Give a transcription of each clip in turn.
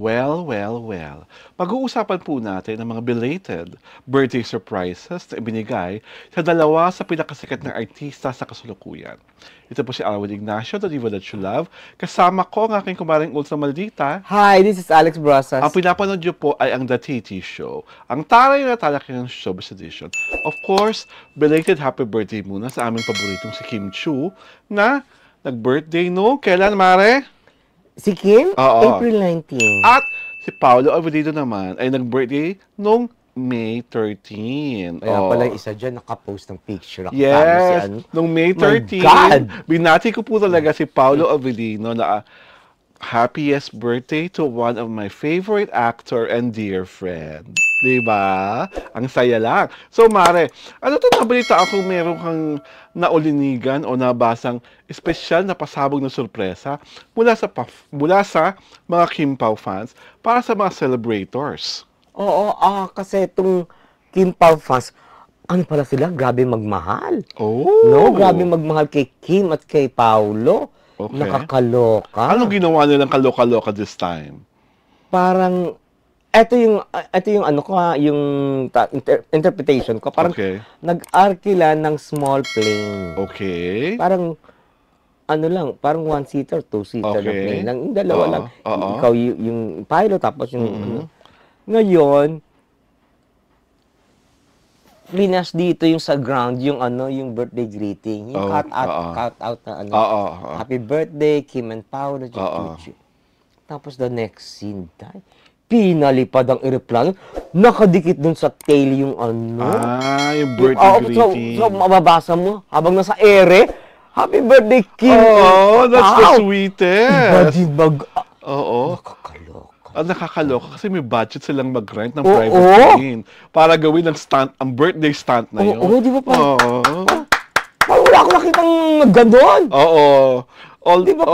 Well. Pag-uusapan po natin ang mga belated birthday surprises na ibinigay sa dalawa sa pinakasikat na artista sa kasalukuyan. Ito po si Alwin Ignacio, the diva that you love. Kasama ko ang aking kumaring Ulsa Maldita. Hi, this is Alex Brasas. Ang pinapanood niyo po ay ang The TT Show, ang taray na talaki ng Showbiz Edition. Of course, belated happy birthday muna sa aming paboritong si Kim Chiu na nag-birthday no? Kailan, Mare? Si Kim? Oo. April 19. At si Paolo Avellino naman ay nag-birthday noong May 13. Kaya pala isa dyan nakapost ng picture. Yes, noong May 13, God! binati ko po talaga si Paolo Avellino na happiest birthday to one of my favorite actor and dear friend. Diba? Ang saya lang. So, Mare, ano to nabalita ako meron kang naulinigan o nabasang espesyal na pasabog na sorpresa mula sa mga Kim Pao fans para sa mga celebrators. Oo, kasi itong Kim Pao fans, ano pala sila? Grabe magmahal. Oh! No, grabe magmahal kay Kim at kay Paolo. Okay. Nakakaloka. Anong ginawa nilang kaloka-loka this time? Parang, ito yung ano ko yung interpretation ko. Parang nag-arkila ng small plane. Okay. Parang, ano lang, parang one-seater, two-seater na plane lang. Yung dalawa lang. Ikaw yung pilot, tapos yung ano. Ngayon, finish dito yung sa ground, yung ano, yung birthday greeting. Yung cut out na ano. Happy birthday, Kim and Paolo. Tapos the next scene, pinalipad ang eroplano, nakadikit dun sa tail yung ano. Yung birthday greeting. So, mababasa mo, habang nasa ere, happy birthday, Kim. That's the sweetest. Nakakaloka. Nakakaloka kasi may budget silang mag-rent ng private plane para gawin ng stunt, ang birthday stunt na yun. Di ba parang wala akong nakitang gano'n. Di ba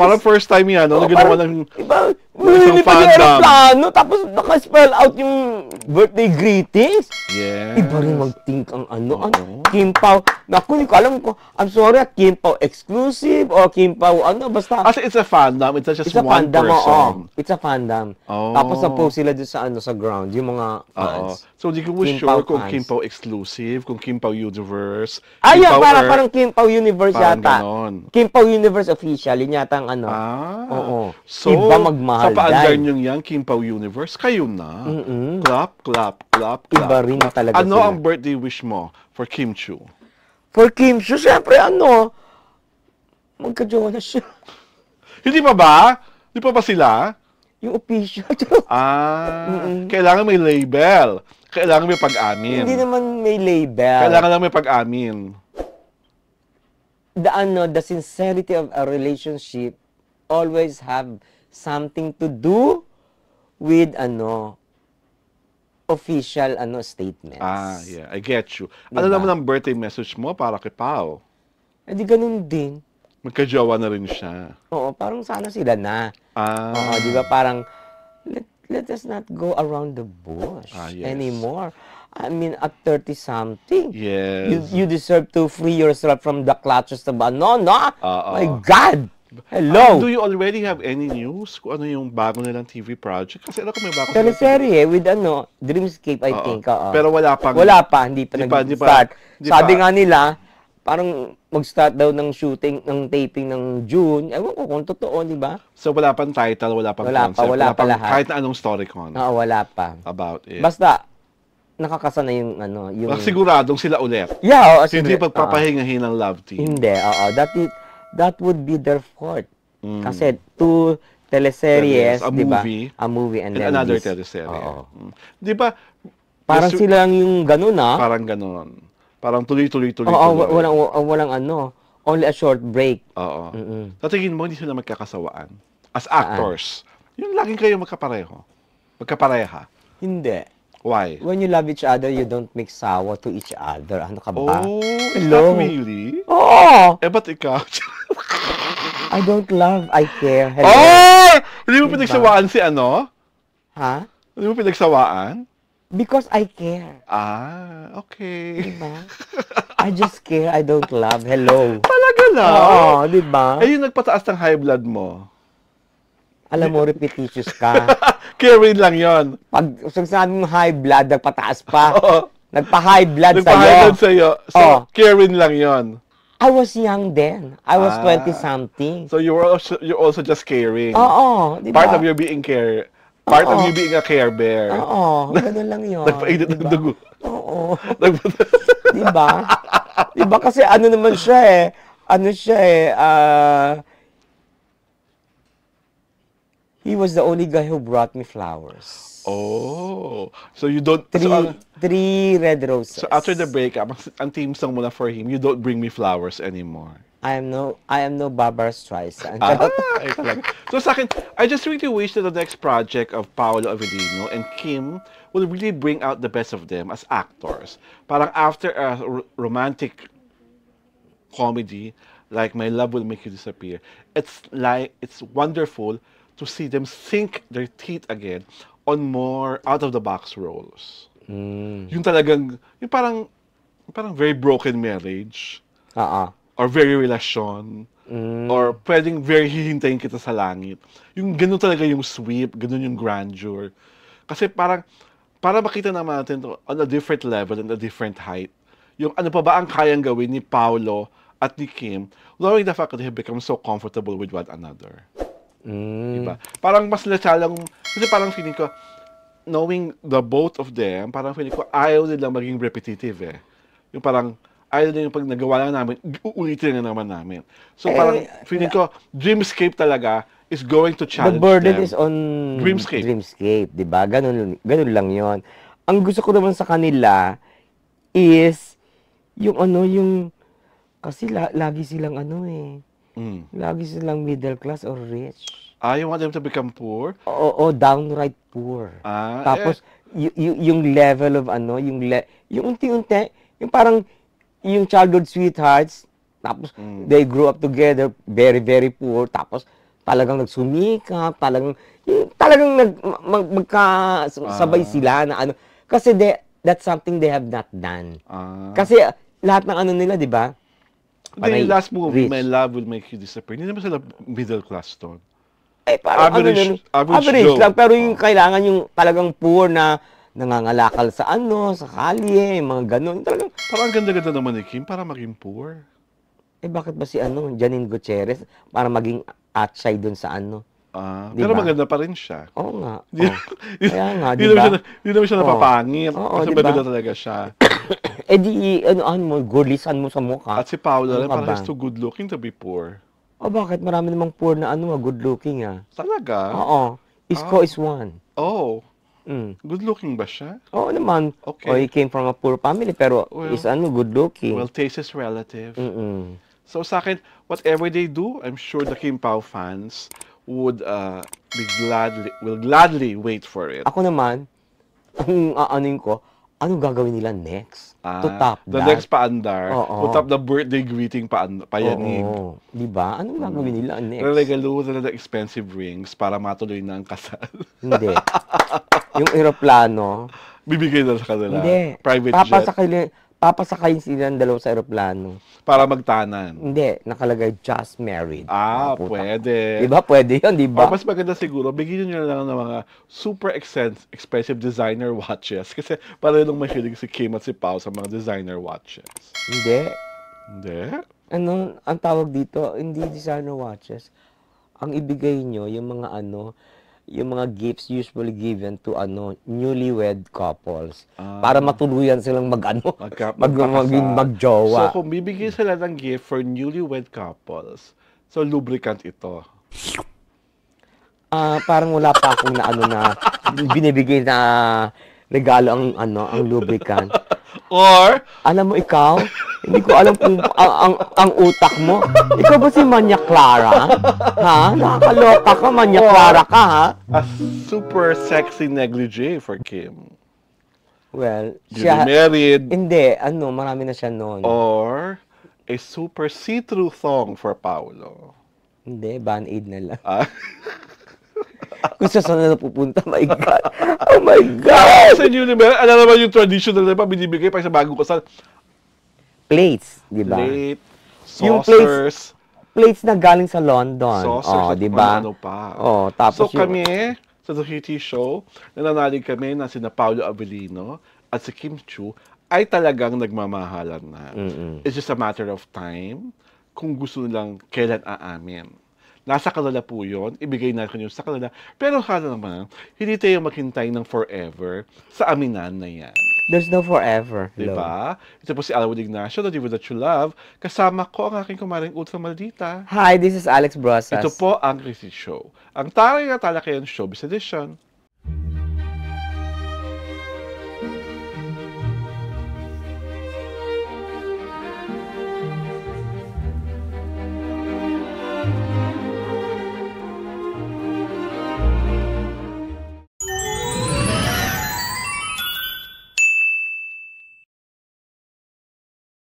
parang first time yan, ginawa ng isang fandom. Tapos naka-spell out yung birthday greetings. Yes. Iba rin mag-think ang ano. Kim Pao. Naku, hindi ko alam ko. I'm sorry, Kim Pao exclusive or Kim Pao ano. Basta. Kasi it's a fandom. It's not just one person. It's a fandom. Tapos na-post sila doon sa ano sa ground. Yung mga fans. So, di ko sure kung Kim Pao exclusive, kung Kim Pao Universe. Parang Kim Pao Universe yata. Kim Pao Universe official. Yun yata ang ano. So, iba magmahal. Sa paandar nyo yan, Kim Pao Universe, kayo na. Clap. Iba rin talaga ano sila. ang birthday wish mo for Kim Chiu? For Kim Chiu, siyempre magka-jowa na siya. Hindi pa ba? Hindi pa ba sila? Yung official. Kailangan may label. Kailangan may pag-amin. Hindi naman may label. Kailangan lang may pag-amin. The sincerity of a relationship always have something to do with official statements. Yeah, I get you. Ano naman ang birthday message mo para kay Pao? Di ganun din. Magka-jowa na rin siya. Oo, parang sana sila na. Di ba parang let us not go around the bush anymore. I mean, at 30-something, you deserve to free yourself from the clutches of no. My God! Hello! Do you already have any news kung ano yung bago nilang TV project? Kasi alam ko may bago teleserye with Dreamscape, I think. Pero wala pa, hindi pa nag-start. Sabi nga nila, parang mag-start daw ng shooting, ng taping ng June. Ewan ko kung totoo, di ba? So wala pang title, wala pang concept, wala pa lahat. Kahit na anong story con. Wala pa. About it. Basta, nakakasana yung yung... Siguradong sila ulit. Yeah, hindi pagpapahingahin ng love team. Hindi, that would be their fault. Kasi two teleseries, di ba? A movie and then another teleserye. Di ba? Parang sila lang yung ganun, Parang ganun. Parang tuloy-tuloy. Walang only a short break. Sa tingin mo, hindi sila magkakasawaan? As actors, yung laging kayo magkapareha. Hindi. Why? When you love each other, you don't make sawa to each other. Ano ka ba? Is that really? Ba't ikaw? I don't love, I care. Hello? Hindi mo pinagsawaan si ano? Ha? Hindi mo pinagsawaan? Because I care. Okay. Diba? I just care, I don't love. Hello. Talaga na? Diba? Yung nagpataas ng high blood mo. Alam mo, repetitious ka. Caring lang yon. Pag sabi mo high blood, nagpataas pa. Oo. Nagpa-high blood sa'yo. Nagpa-high blood sa'yo. So, caring lang yon. I was young then. I was 20-something. So, you're also just caring. Oo. Diba? Part of you being care. Part of you being a care bear. Oo. Ganun lang yun. Nagpainit ng dugo. Oo. Diba? Diba? Kasi ano naman siya eh. Ano siya eh. He was the only guy who brought me flowers. Oh. So you don't... Three red roses. So after the breakup, ang team song mo na for him, you don't bring me flowers anymore. I am no Barbara Streisand. So sa akin, I just really wish that the next project of Paolo Avellino and Kim will really bring out the best of them as actors. Parang after a romantic comedy like My Love Will Make You Disappear, it's wonderful to see them sink their teeth again on more out-of-the-box roles. Yung talagang, yung parang very broken marriage. Or very relasyon. Or pwedeng very hihintayin kita sa langit. Yung ganun talaga yung sweep, ganun yung grandeur. Kasi para makita naman natin to on a different level and a different height. Yung ano pa ba ang kayang gawin ni Paolo at ni Kim, knowing the fact that they have become so comfortable with one another. Diba? Parang mas lasalang, kasi parang feeling ko, knowing the both of them, parang feeling ko, ayaw nila maging repetitive eh. Yung parang, ayaw nila yung pag nagawa lang namin, uulitin na naman namin. So parang feeling ko, Dreamscape talaga is going to challenge them. The burden is on Dreamscape, diba? Ganun lang yon. Ang gusto ko naman sa kanila is, yung kasi lagi silang lagi silang middle class or rich. You want them to become poor? Oo, downright poor. Tapos, yung level of yung unti-unti, yung parang, yung childhood sweethearts, tapos, they grew up together, very, very poor, tapos, talagang nagsumikap, talagang magkasabay sila na kasi that's something they have not done. Kasi, lahat ng nila, di ba? The last movie, My Love Will Make You Disappear, hindi naman sila middle class to. Parang average lang, pero yung kailangan yung talagang poor na nangangalakal sa sa kalye, mga ganun. Talagang, parang ganda-ganda naman ni Kim para maging poor. Bakit ba si Janine Gutierrez para maging atsay dun sa diba? Pero maganda pa rin siya. Oo nga. Kaya nga, diba? Hindi naman siya napapangit. Kasi diba? maganda talaga siya. Gurlisan mo sa mukha. At si Paolo rin, parang he's too good looking to be poor. Bakit? Marami namang poor na good looking Talaga? Oo. Isko is one. Oh. Good looking ba siya? Oo naman. Okay. He came from a poor family, pero is good looking. Well, taste is relative. So sa akin, whatever they do, I'm sure the Kim Pao fans will gladly wait for it. Ako naman, ano gagawin nila next? To top the next paandar. To top the birthday greeting payanig. Diba? Anong gagawin nila next? Regalo nila ng expensive rings para matuloy na ang kasal. Hindi. Yung eroplano. Bibigay na sa kanila. Hindi. Private jet. Papasakayin sila ng dalawa sa eroplano. Para magtanan. Hindi. Nakalagay just married. Pwede. Diba? Pwede yun, diba? Mas maganda siguro, bigyan nyo lang ng mga super expensive designer watches. Kasi para nung mahilig si Kim at si Pao sa mga designer watches. Hindi. Hindi? Ang tawag dito, hindi designer watches. Ang ibigay nyo, yung mga gifts usually given to newlywed couples para matuluyan silang magjowa. So kung bibigyan sila ng gift for newlywed couples, so lubricant ito. Parang wala pa akong na binibigay na regalo ang lubricant. Or alam mo ikaw, hindi ko alam kung ang utak mo. Ikaw ba si Manya Clara? Ha? Nakakaloka ka, Manya Clara ka, ha? A super sexy negligee for Kim. Well, siya married. Hindi, marami na siya noon. Or a super see-through thong for Paolo. Hindi, band-aid na lang. Kung saan na napupunta, my God. Oh my God! Sa inyo naman, alam naman yung traditional na binibigay pa sa bagong kasal. Plates, di ba? Plate, saucers. plates na galing sa London. Saucers, di ba? Ano pa. Tapos so kami, sa Duhiti Show, nananalig kami na sina Paulo Avellino at si Kim Chiu ay talagang nagmamahalan na. It's just a matter of time kung gusto nilang kailan aamin. Nasa kanila po yun, ibigay natin yun sa kanila. Pero hala naman, hindi tayo maghintay ng forever sa aminan na yan. There's no forever. Diba? Ito po si Alwin Ignacio, The Diva That You Love. Kasama ko ang aking kumaring Ultra Maldita. Hi, this is Alex Brosas. Ito po ang Chrissy Show. Ang taray na talakayan showbiz edition.